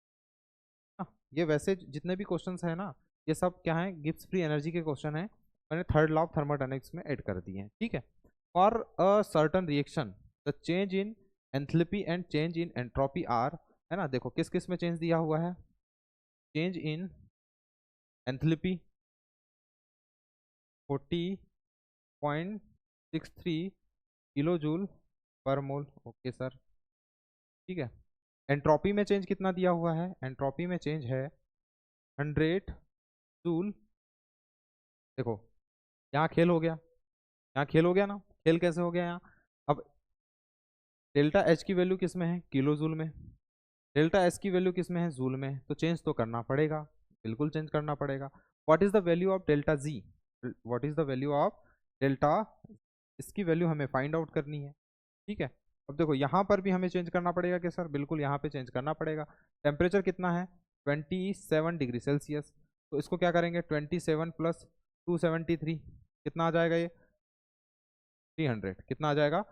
हाँ, ये वैसे जितने भी क्वेश्चंस है ना, ये सब क्या है, गिब्स फ्री एनर्जी के क्वेश्चन है, मैंने थर्ड लॉ ऑफ थर्मोडायनेमिक्स में ऐड कर दिए हैं, ठीक है। For a certain reaction the change in enthalpy and change in entropy are, है ना, देखो किस किस में चेंज दिया हुआ है, change in enthalpy 40.63 kilo joule पर मोल, ओके सर, ठीक है। एंट्रोपी में चेंज कितना दिया हुआ है, एंट्रोपी में चेंज है 100 जूल, देखो यहाँ खेल हो गया, यहाँ खेल हो गया ना, खेल कैसे हो गया यहाँ, अब डेल्टा एच की वैल्यू किस में है, किलो जूल में, डेल्टा एस की वैल्यू किस में है, जूल में, तो चेंज तो करना पड़ेगा, बिल्कुल चेंज करना पड़ेगा। What is the value of delta ji, what is the value of delta, इसकी वैल्यू हमें फाइंड आउट करनी है, ठीक है। अब देखो यहाँ पर भी हमें चेंज करना पड़ेगा कि सर, बिल्कुल यहाँ पे चेंज करना पड़ेगा। टेम्परेचर कितना है, 27 डिग्री सेल्सियस, तो इसको क्या करेंगे, 27 प्लस 273 कितना आ जाएगा, ये 300, कितना आ जाएगा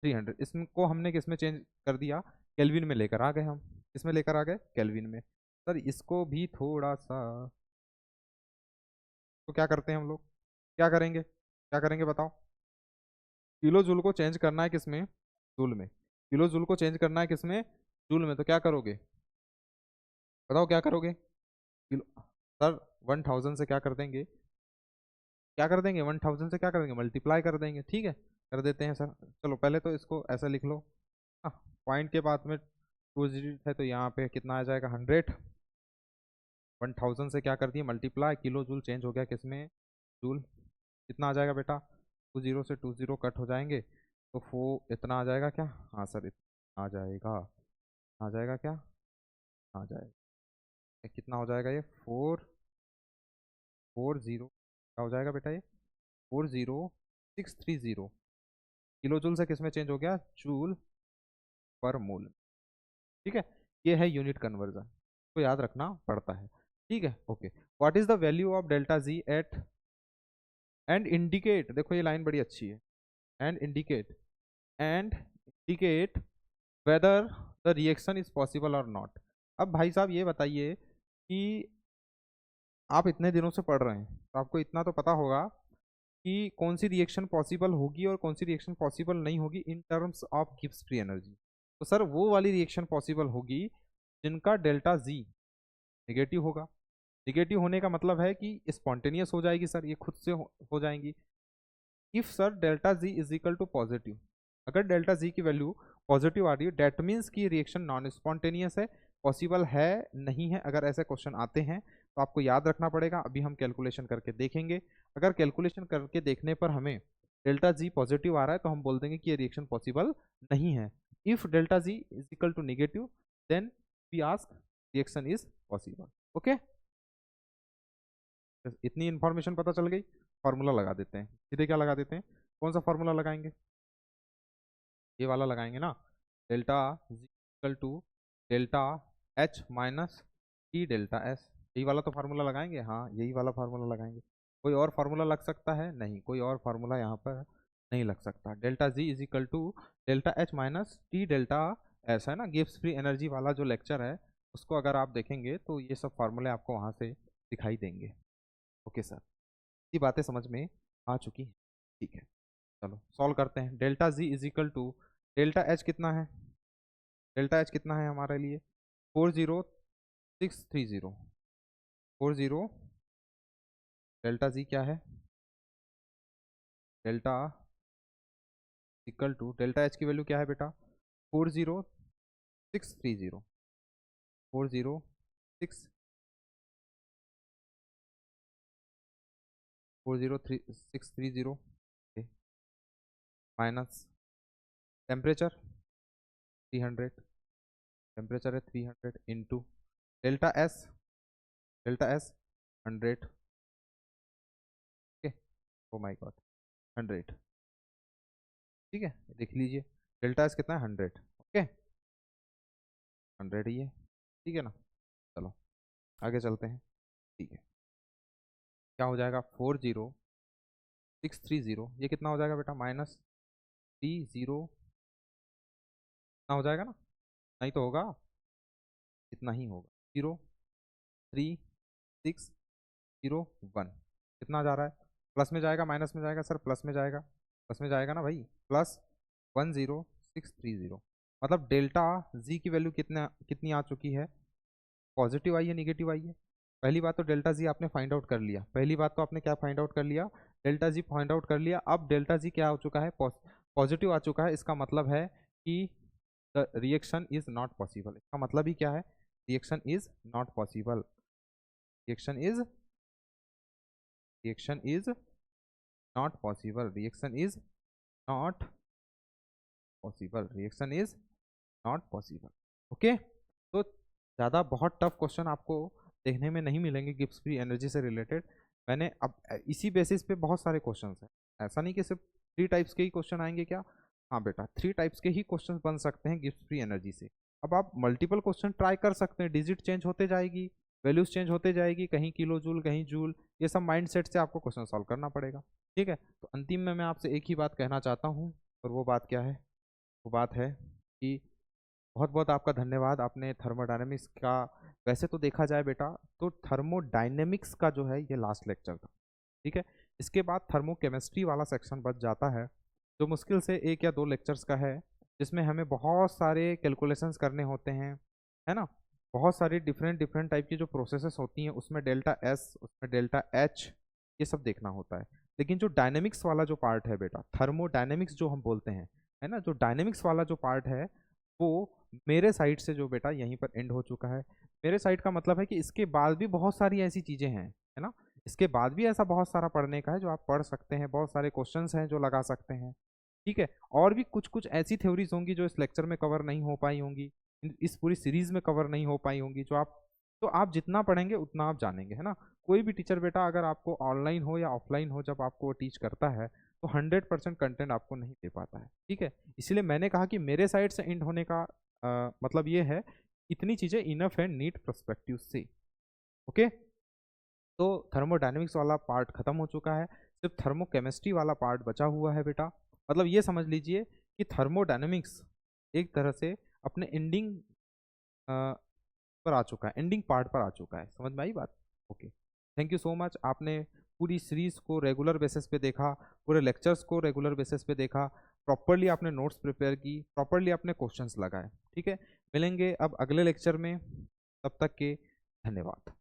300, इसको हमने किस में चेंज कर दिया, केल्विन में लेकर आ गए हम, किसमें लेकर आ गए, केल्विन में। सर इसको भी थोड़ा सा, तो क्या करते हैं हम लोग, क्या करेंगे, क्या करेंगे बताओ, किलो जूल को चेंज करना है किसमें, जूल में, किलो जूल को चेंज करना है किसमें, जूल में, तो क्या करोगे, बताओ क्या करोगे, किलो, सर 1000 से क्या कर देंगे, क्या कर देंगे, 1000 से क्या कर देंगे, मल्टीप्लाई कर देंगे, ठीक है, कर देते हैं सर। चलो पहले तो इसको ऐसा लिख लो, पॉइंट के बाद में 2 डिजिट है, तो यहाँ पे कितना आ जाएगा, 100, 1000 से क्या कर दिए, मल्टीप्लाई, किलो जूल चेंज हो गया किसमें, जूल, कितना आ जाएगा बेटा, 20 से 20 कट हो जाएंगे, तो इतना आ जाएगा क्या, हाँ सर इतना आ जाएगा, आ जाएगा क्या, आ जाएगा, कितना हो जाएगा ये, 440, क्या हो जाएगा बेटा ये, 40630 किलो जूल से किस में चेंज हो गया, जूल पर मोल, ठीक है। ये है यूनिट कन्वर्जन, तो याद रखना पड़ता है, ठीक है। Okay, what is the value of delta G at and indicate, देखो ये लाइन बड़ी अच्छी है, and indicate, and indicate whether the reaction is possible और नॉट। अब भाई साहब ये बताइए कि आप इतने दिनों से पढ़ रहे हैं, तो आपको इतना तो पता होगा कि कौन सी रिएक्शन पॉसिबल होगी और कौन सी रिएक्शन पॉसिबल नहीं होगी in terms of Gibbs free energy. तो सर वो वाली रिएक्शन पॉसिबल होगी जिनका डेल्टा जी नेगेटिव होगा, नेगेटिव होने का मतलब है कि स्पॉन्टेनियस हो जाएगी सर, ये खुद से हो जाएंगी। If sir delta G is equal to positive, अगर डेल्टा जी की वैल्यू पॉजिटिव आ रही है, डेट मीन्स की रिएक्शन नॉन स्पॉन्टेनियस है, पॉसिबल है नहीं है। अगर ऐसे क्वेश्चन आते हैं तो आपको याद रखना पड़ेगा, अभी हम कैलकुलेशन करके देखेंगे। अगर कैलकुलेशन करके देखने पर हमें डेल्टा जी पॉजिटिव आ रहा है तो हम बोल देंगे कि ये रिएक्शन पॉसिबल नहीं है। If delta G is equal to negative then we ask reaction is possible. Okay, इतनी इंफॉर्मेशन पता चल गई, फॉर्मूला लगा देते हैं सीधे, क्या लगा देते हैं, कौन सा फॉर्मूला लगाएंगे, ये वाला लगाएंगे ना, delta G equal to delta H minus T delta S, यही वाला तो फार्मूला लगाएंगे, हाँ यही वाला फार्मूला लगाएंगे। कोई और फार्मूला लग सकता है, नहीं कोई और फार्मूला यहाँ पर नहीं लग सकता। Delta G is equal to delta H minus T delta S, है ना, गिब्स फ्री एनर्जी वाला जो लेक्चर है उसको अगर आप देखेंगे तो ये सब फार्मूले आपको वहाँ से दिखाई देंगे। ओके सर, ये बातें समझ में आ चुकी हैं, ठीक है। चलो सॉल्व करते हैं। Delta G is equal to delta H कितना है, डेल्टा एच कितना है हमारे लिए 40630, 40 डेल्टा जी क्या है, delta equal to delta H की वैल्यू क्या है बेटा, 40630 406 40630 माइनस टेम्परेचर 300, टेम्परेचर है 300 into delta S 100, okay, oh my God 100, ठीक है, देख लीजिए डेल्टा एस कितना है 100, ओके 100 ही है, ठीक है ना। चलो आगे चलते हैं, ठीक है, क्या हो जाएगा 40630, ये कितना हो जाएगा बेटा, -30 ना हो जाएगा ना, नहीं तो होगा, इतना ही होगा, 03601 कितना जा रहा है, प्लस में जाएगा माइनस में जाएगा, सर प्लस में जाएगा, प्लस में जाएगा ना भाई, प्लस 10630, मतलब डेल्टा जी की वैल्यू कितनी आ चुकी है, पॉजिटिव आई है निगेटिव आई है। पहली बात तो डेल्टा जी आपने फाइंड आउट कर लिया, पहली बात तो आपने क्या फाइंड आउट कर लिया, डेल्टा जी फाइंड आउट कर लिया। अब डेल्टा जी क्या हो चुका है, पॉजिटिव आ चुका है, इसका मतलब है कि the reaction is not possible, इसका मतलब ही क्या है, reaction is not possible, reaction is not possible, reaction is not possible, reaction is not possible, okay. तो ज़्यादा बहुत टफ क्वेश्चन आपको देखने में नहीं मिलेंगे गिब्स फ्री एनर्जी से रिलेटेड। मैंने अब इसी बेसिस पे बहुत सारे क्वेश्चन हैं, ऐसा नहीं कि सिर्फ 3 टाइप्स के ही क्वेश्चन आएंगे क्या, हाँ बेटा 3 टाइप्स के ही क्वेश्चन बन सकते हैं गिब्स फ्री एनर्जी से। अब आप मल्टीपल क्वेश्चन ट्राई कर सकते हैं, डिजिट चेंज होते जाएगी, वैल्यूज चेंज होते जाएगी, कहीं किलो जूल कहीं जूल, ये सब माइंड सेट से आपको क्वेश्चन सॉल्व करना पड़ेगा, ठीक है। तो अंतिम में मैं आपसे एक ही बात कहना चाहता हूँ, और वो बात क्या है, वो बात है कि बहुत बहुत आपका धन्यवाद, आपने थर्मोडायनेमिक्स का, वैसे तो देखा जाए बेटा तो थर्मोडायनेमिक्स का जो है ये लास्ट लेक्चर था, ठीक है। इसके बाद थर्मोकेमिस्ट्री वाला सेक्शन बच जाता है, जो मुश्किल से 1 या 2 लेक्चर्स का है, जिसमें हमें बहुत सारे कैलकुलेशंस करने होते हैं, है ना, बहुत सारी डिफरेंट डिफरेंट टाइप की जो प्रोसेसेस होती हैं, उसमें डेल्टा एस, उसमें डेल्टा एच, ये सब देखना होता है। लेकिन जो डायनेमिक्स वाला जो पार्ट है बेटा, थर्मोडायनेमिक्स जो हम बोलते हैं, है ना, जो डायनेमिक्स वाला जो पार्ट है, वो मेरे साइड से जो बेटा यहीं पर एंड हो चुका है। मेरे साइड का मतलब है कि इसके बाद भी बहुत सारी ऐसी चीज़ें हैं, है ना, इसके बाद भी ऐसा बहुत सारा पढ़ने का है जो आप पढ़ सकते हैं, बहुत सारे क्वेश्चंस हैं जो लगा सकते हैं, ठीक है। और भी कुछ कुछ ऐसी थ्योरीज होंगी जो इस लेक्चर में कवर नहीं हो पाई होंगी, इस पूरी सीरीज में कवर नहीं हो पाई होंगी, जो आप, तो आप जितना पढ़ेंगे उतना आप जानेंगे, है ना। कोई भी टीचर बेटा अगर आपको ऑनलाइन हो या ऑफलाइन हो, जब आपको टीच करता है तो 100% कंटेंट आपको नहीं दे पाता है, ठीक है। इसलिए मैंने कहा कि मेरे साइड से एंड होने का मतलब ये है, इतनी चीज़ें इनफ है नीट पर्सपेक्टिव से, ओके। तो थर्मोडायनेमिक्स वाला पार्ट खत्म हो चुका है, सिर्फ थर्मोकेमिस्ट्री वाला पार्ट बचा हुआ है बेटा। मतलब ये समझ लीजिए कि थर्मोडायनेमिक्स एक तरह से अपने एंडिंग पर आ चुका है, एंडिंग पार्ट पर आ चुका है, समझ में आई बात, okay. Thank you so much, आपने पूरी सीरीज को रेगुलर बेसिस पे देखा, पूरे लेक्चर्स को रेगुलर बेसिस पे देखा, प्रॉपरली आपने नोट्स प्रिपेयर की, प्रॉपरली आपने क्वेश्चंस लगाए, ठीक है। मिलेंगे अब अगले लेक्चर में, तब तक के धन्यवाद।